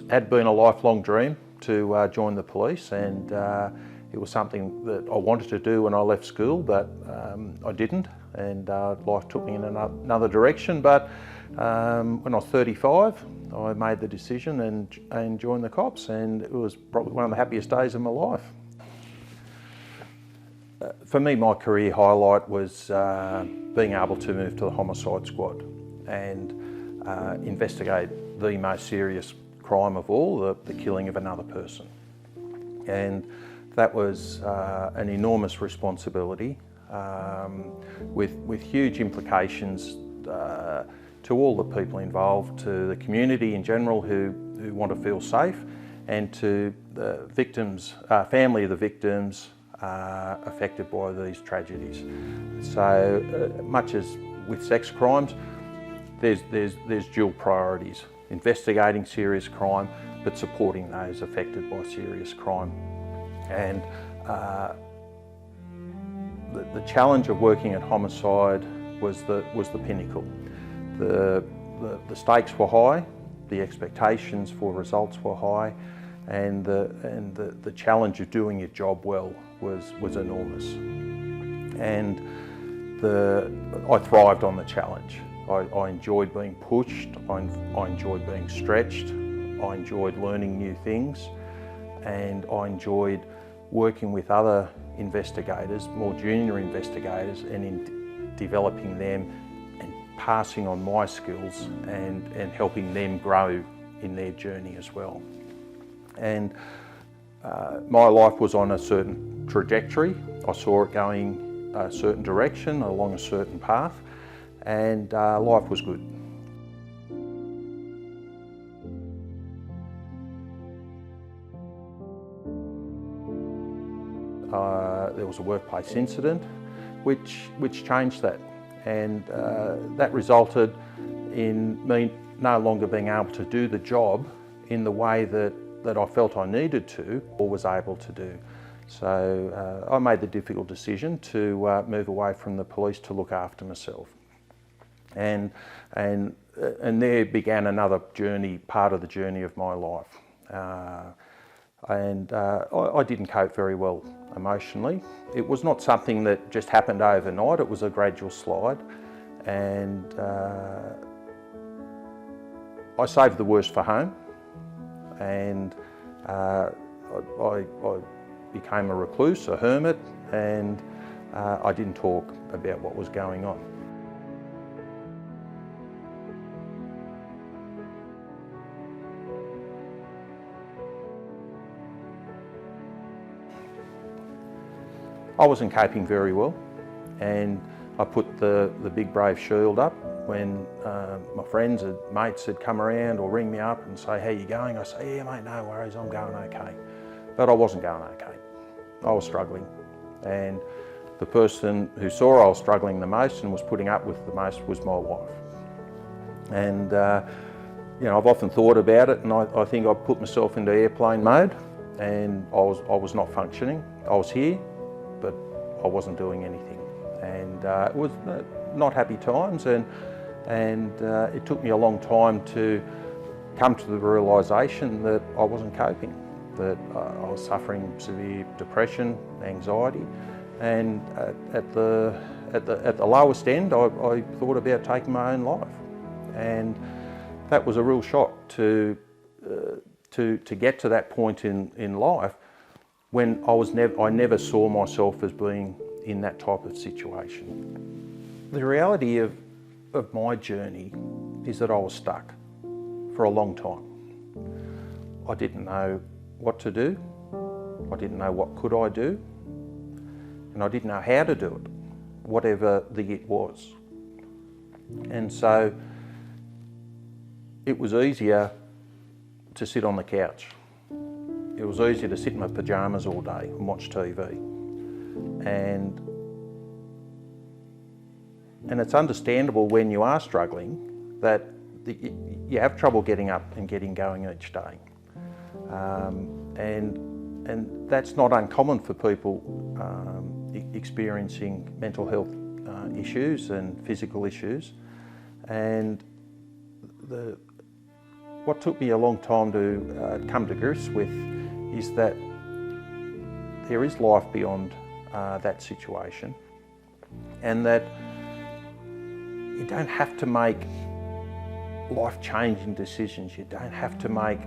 Had been a lifelong dream to join the police, and it was something that I wanted to do when I left school, but I didn't, and life took me in another direction. But when I was 35, I made the decision and joined the cops, and it was probably one of the happiest days of my life. For me, my career highlight was being able to move to the homicide squad and investigate the most serious crime of all, the killing of another person. And that was an enormous responsibility with huge implications to all the people involved, to the community in general who want to feel safe, and to the victims, family of the victims affected by these tragedies. So much as with sex crimes, there's dual priorities: investigating serious crime, but supporting those affected by serious crime. And the challenge of working at homicide was the pinnacle. The stakes were high, the expectations for results were high, and the challenge of doing your job well was enormous. And I thrived on the challenge. I enjoyed being pushed, I enjoyed being stretched, I enjoyed learning new things, and I enjoyed working with other investigators, more junior investigators, and in developing them and passing on my skills and helping them grow in their journey as well. And my life was on a certain trajectory. I saw it going a certain direction, along a certain path, and life was good. There was a workplace incident which changed that, and that resulted in me no longer being able to do the job in the way that I felt I needed to or was able to do. So I made the difficult decision to move away from the police to look after myself. And there began another journey, part of the journey of my life. I didn't cope very well emotionally. It was not something that just happened overnight, it was a gradual slide. And I saved the worst for home, and I became a recluse, a hermit, and I didn't talk about what was going on. I wasn't coping very well, and I put the big brave shield up when my friends and mates had come around or ring me up and say, "How you going?" I say, "Yeah mate, no worries, I'm going okay." But I wasn't going okay. I was struggling, and the person who saw I was struggling the most and was putting up with the most was my wife. And you know, I've often thought about it, and I think I put myself into airplane mode, and I was not functioning. I was here, but I wasn't doing anything, and it was not happy times, and it took me a long time to come to the realisation that I wasn't coping, that I was suffering severe depression, anxiety, and at the lowest end, I thought about taking my own life, and that was a real shock to get to that point in life when I never saw myself as being in that type of situation. The reality of my journey is that I was stuck for a long time. I didn't know what to do, I didn't know what could I do, and I didn't know how to do it, whatever the it was. And so it was easier to sit on the couch. It was easier to sit in my pyjamas all day and watch TV. And it's understandable when you are struggling that you have trouble getting up and getting going each day. And that's not uncommon for people experiencing mental health issues and physical issues. And What took me a long time to come to grips with is that there is life beyond that situation, and that you don't have to make life-changing decisions. You don't have to make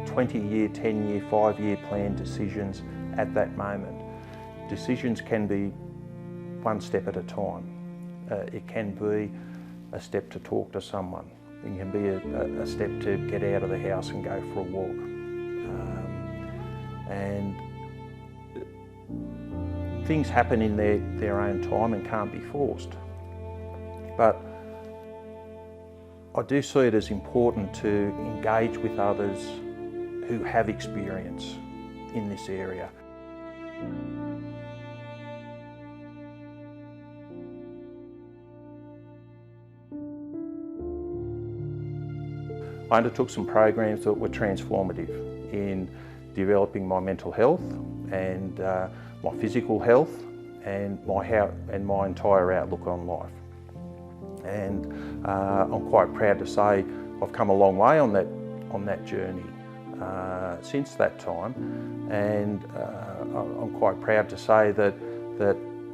20-year, 10-year, 5-year plan decisions at that moment. Decisions can be one step at a time. It can be a step to talk to someone. It can be a step to get out of the house and go for a walk. And things happen in their own time and can't be forced. But I do see it as important to engage with others who have experience in this area. I undertook some programs that were transformative in developing my mental health and my physical health and my entire outlook on life. And I'm quite proud to say I've come a long way on that journey since that time, and I'm quite proud to say that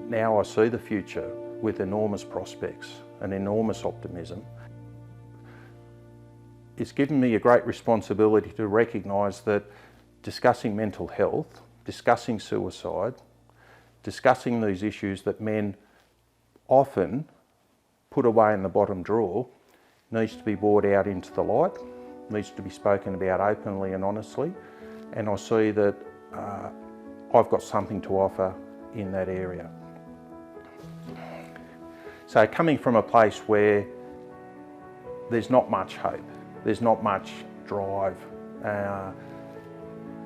now I see the future with enormous prospects and enormous optimism. It's given me a great responsibility to recognise that discussing mental health, discussing suicide, discussing these issues that men often put away in the bottom drawer needs to be brought out into the light, needs to be spoken about openly and honestly, and I see that I've got something to offer in that area. So coming from a place where there's not much hope, there's not much drive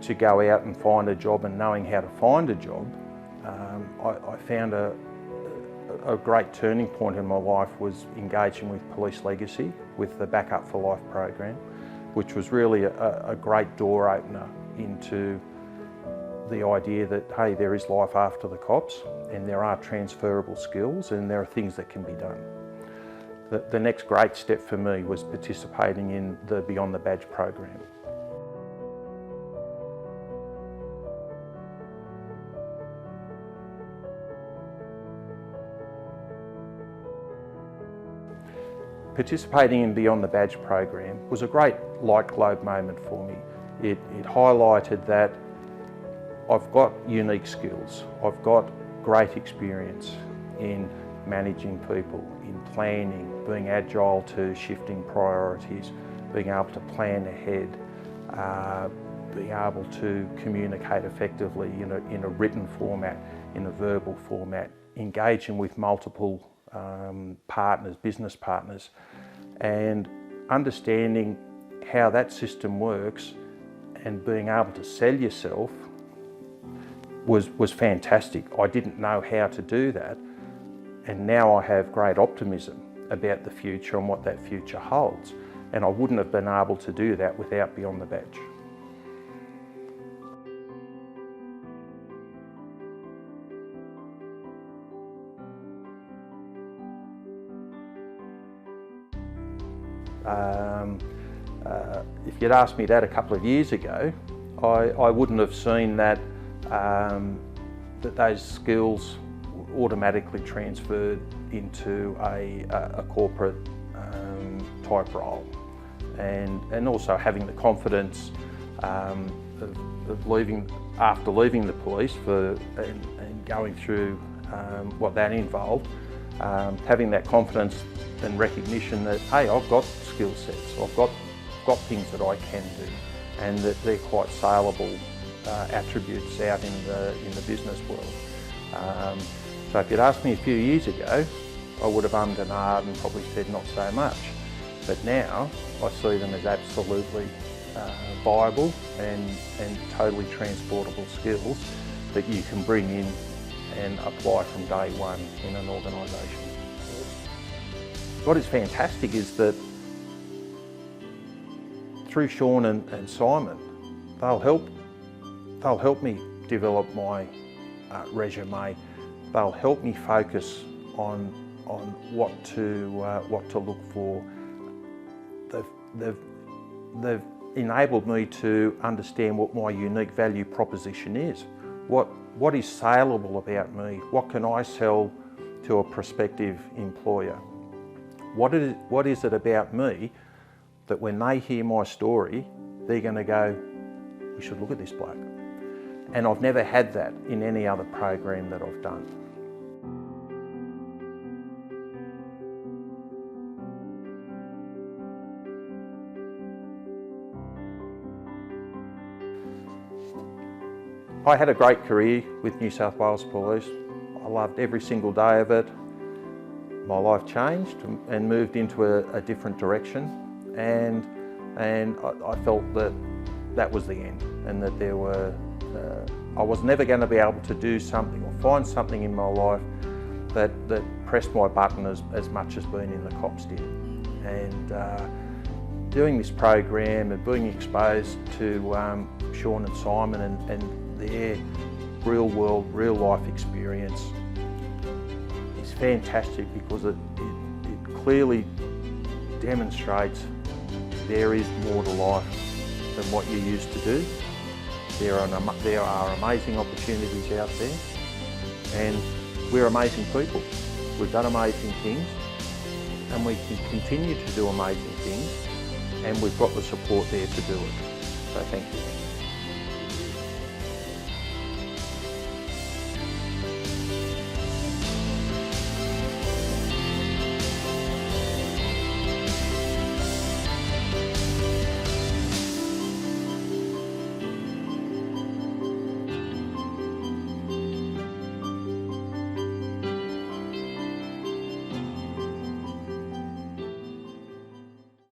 to go out and find a job and knowing how to find a job, I found a great turning point in my life was engaging with Police Legacy with the Backup for Life program, which was really a great door opener into the idea that, hey, there is life after the cops and there are transferable skills and there are things that can be done. The next great step for me was participating in the Beyond the Badge program. Participating in Beyond the Badge program was a great light globe moment for me. It highlighted that I've got unique skills, I've got great experience in managing people, in planning, being agile to shifting priorities, being able to plan ahead, being able to communicate effectively in a written format, in a verbal format, engaging with multiple partners, business partners, and understanding how that system works and being able to sell yourself was fantastic. I didn't know how to do that, and now I have great optimism about the future and what that future holds, and I wouldn't have been able to do that without Beyond the Badge. If you'd asked me that a couple of years ago, I wouldn't have seen that those skills automatically transferred into a corporate type role, and also having the confidence of leaving after leaving the police and going through what that involved, having that confidence and recognition that, hey, I've got skill sets, I've got things that I can do, and that they're quite saleable attributes out in the business world. So if you'd asked me a few years ago, I would have ummed and ahed and probably said not so much. But now I see them as absolutely viable and totally transportable skills that you can bring in and apply from day one in an organisation. What is fantastic is that through Sean and Simon, they'll help me develop my resume. They'll help me focus on what to look for. They've they've enabled me to understand what my unique value proposition is. What is saleable about me? What can I sell to a prospective employer? What is it about me that when they hear my story, they're going to go, we should look at this bloke. And I've never had that in any other program that I've done. I had a great career with New South Wales Police. I loved every single day of it. My life changed and moved into a different direction, and I felt that was the end, and that I was never going to be able to do something or find something in my life that pressed my button as much as being in the cops did. And doing this program and being exposed to Sean and Simon and their real world, real life experience is fantastic, because it clearly demonstrates there is more to life than what you used to do. There are amazing opportunities out there, and we're amazing people. We've done amazing things, and we can continue to do amazing things, and we've got the support there to do it. So thank you.